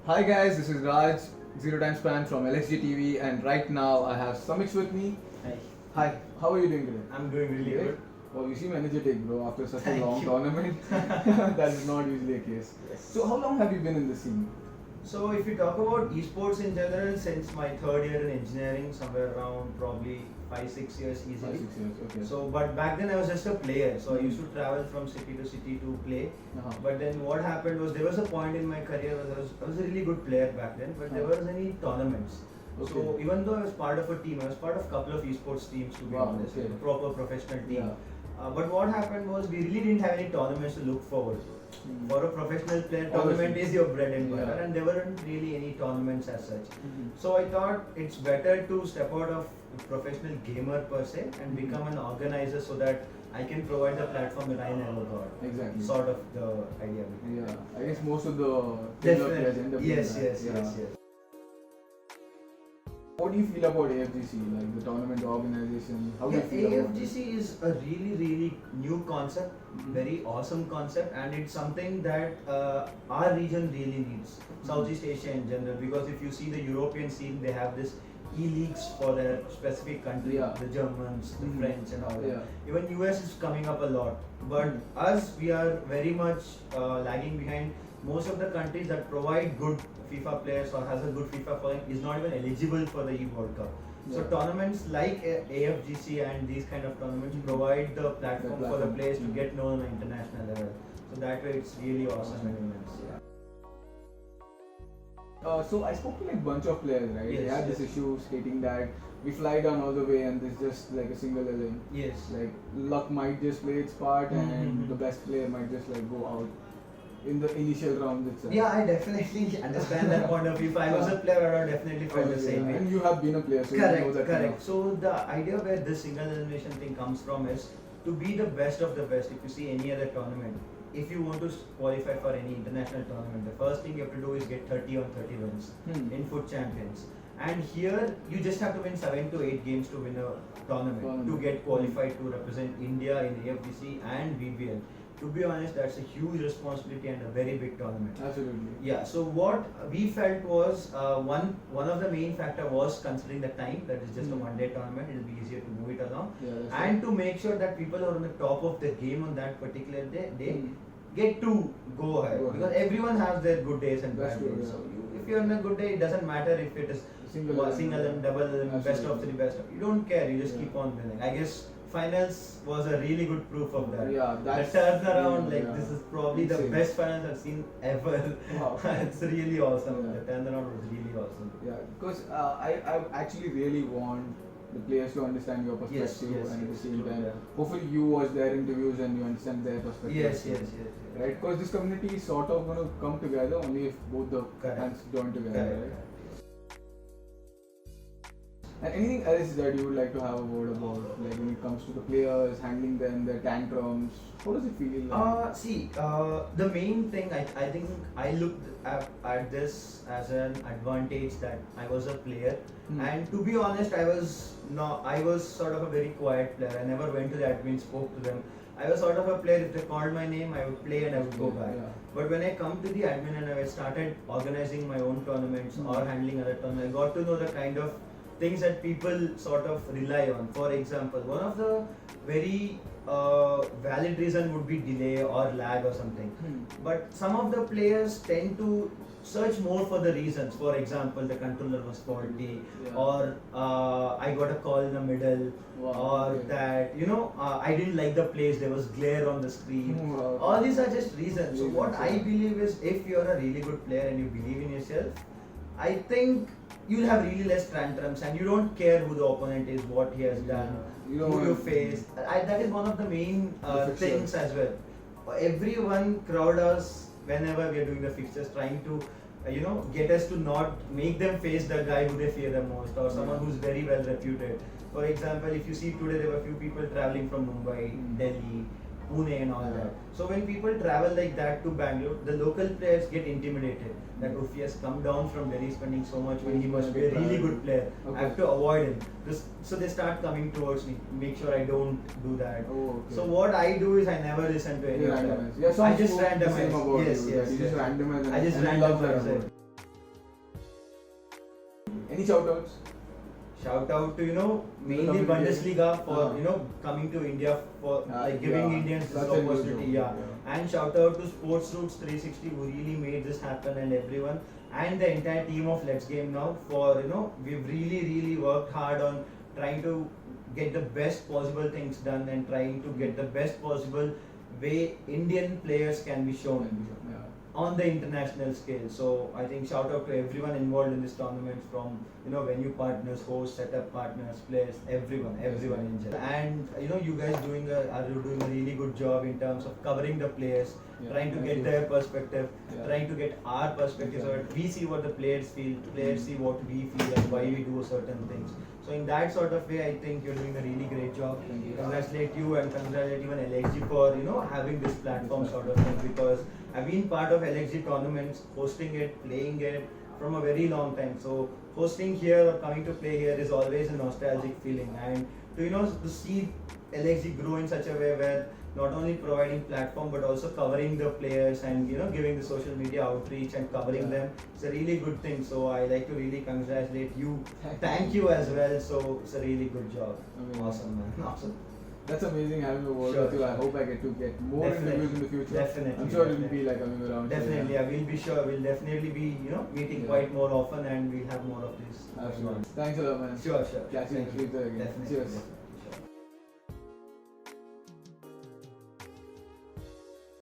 Hi guys, this is Raj, Zero Time Span from LSG TV, and right now I have SAMIKSH with me. Hi. Hi, how are you doing today? I'm doing really Great. good. Well, you seem energetic, bro, after such a Thank long you. tournament. That is not usually a case. Yes. So, how long have you been in the scene? So if you talk about esports in general, since my third year in engineering, somewhere around probably 5-6 years easily. 5-6 years, okay. So, but back then I was just a player, so I used to travel from city to city to play. But then what happened was there was a point in my career where I was a really good player back then, but there weren't any tournaments. Okay. So even though I was part of a team, I was part of a couple of esports teams to be honest, okay. a proper professional team. Yeah. But what happened was we really didn't have any tournaments to look forward to. For a professional player, tournament is your bread and butter, and there weren't really any tournaments as such. So I thought it's better to step out of professional gamer per se and become an organizer so that I can provide the platform that I never got. Exactly. Sort of the idea. Yeah, I guess most of the Definitely. players end up doing Yes, that. yes, Yeah. yes, yes. What do you feel about AFGC, like the tournament organization? How do you feel about it? AFGC is a really new concept, very awesome concept, and it's something that our region really needs. Southeast Asia in general, because if you see the European scene, they have this e-leagues for their specific country, the Germans, the French and all that. Even US is coming up a lot, but us, we are very much lagging behind. Most of the countries that provide good FIFA players or has a good FIFA following is not even eligible for the World Cup. So tournaments like AFGC and these kind of tournaments provide the platform for the players to get known on an international level. So that way it's really awesome and immense. So I spoke to like a bunch of players, right? Yes, they had this issue stating that we fly down all the way and there's just like a single lane. Yes. Like luck might just play its part and the best player might just like go out in the initial round itself. Yeah, I definitely understand that point of view. If I was a player, I would definitely felt the same way. And you have been a player, so correct, you know that. Correct. So the idea where this single elimination thing comes from is to be the best of the best. If you see any other tournament, if you want to qualify for any international tournament, the first thing you have to do is get 30 on 30 wins in Foot Champions. And here you just have to win 7 to 8 games to win a tournament to get qualified to represent India in AFGC and BBL. To be honest, that's a huge responsibility and a very big tournament. Absolutely. Yeah. So what we felt was one of the main factor was considering the time. That is just a one-day tournament. It'll be easier to move it along, and to make sure that people who are on the top of the game on that particular day, they get to go ahead. Because everyone has their good days and bad days. So if you're on a good day, it doesn't matter if it is single and double and best of three, best of. You don't care. You just keep on winning. I guess finals was a really good proof of that. Yeah, that's the turnaround, this is probably the best finals I've seen ever. Wow. It's really awesome. The turnaround was really awesome. Yeah, because I actually really want the players to understand your perspective and at the same time, hopefully you watch their interviews and you understand their perspective. Yes. Right, because this community is sort of going to come together only if both the hands join together, right? And anything else that you would like to have a word about, like when it comes to the players, handling them, their tantrums, how does it feel like? The main thing I think I looked at this as an advantage that I was a player, and to be honest, I was sort of a very quiet player. I never went to the admin, spoke to them. I was sort of a player. If they called my name, I would play and I would go back. But when I come to the admin and I started organizing my own tournaments or handling other tournaments, I got to know the kind of things that people sort of rely on. For example, one of the very valid reason would be delay or lag or something. But some of the players tend to search more for the reasons. For example, the controller was faulty, or I got a call in the middle, or that I didn't like the place, there was glare on the screen. All these are just reasons. So what I believe is, if you're a really good player and you believe in yourself, I think you'll have really less tantrums and you don't care who the opponent is, what he has done, who you face. That is one of the main things as well. Everyone crowd us whenever we are doing the fixtures, trying to get us to not make them face the guy who they fear the most or someone who's very well reputed. For example, if you see today, there were a few people traveling from Mumbai, Delhi, Pune and all that. So when people travel like that to Bangalore, the local players get intimidated that if he has come down from Delhi spending so much money, he must be a really good player. I have to avoid him. So they start coming towards me, make sure I don't do that. So what I do is I never listen to any of that. I just randomize. Yes. You just randomize. I just randomize it. Any shout outs? Shout out to mainly Community. Bundesliga for coming to India for like giving Indians this opportunity. And shout out to Sports Roots 360 who really made this happen, and everyone and the entire team of Let's Game Now for we've really worked hard on trying to get the best possible things done and trying to get the best possible way Indian players can be shown on the international scale. So I think shout out to everyone involved in this tournament, from venue partners, hosts, setup partners, players, everyone in general. And you guys are doing a really good job in terms of covering the players, trying to get their perspective, trying to get our perspective, so that we see what the players feel, players see what we feel, and why we do certain things. So in that sort of way, I think you're doing a really great job. Congratulate you and congratulate even LXG for having this platform sort of thing, because I've been part of LXG tournaments, hosting it, playing it from a very long time. So hosting here or coming to play here is always a nostalgic feeling, and to see LXG grow in such a way where not only providing platform but also covering the players and giving the social media outreach and covering them, it's a really good thing. So I like to really congratulate you. Thank you as well. So it's a really good job. Awesome, man. Awesome. That's amazing having a word with you. I hope I get to get more interviews in the future. Definitely. I'm sure it will be like coming around. Definitely, I will be sure. We'll definitely be meeting quite more often, and we'll have more of this. Absolutely. Thanks a lot, man. Sure. Catch you in the future again. Definitely. Cheers.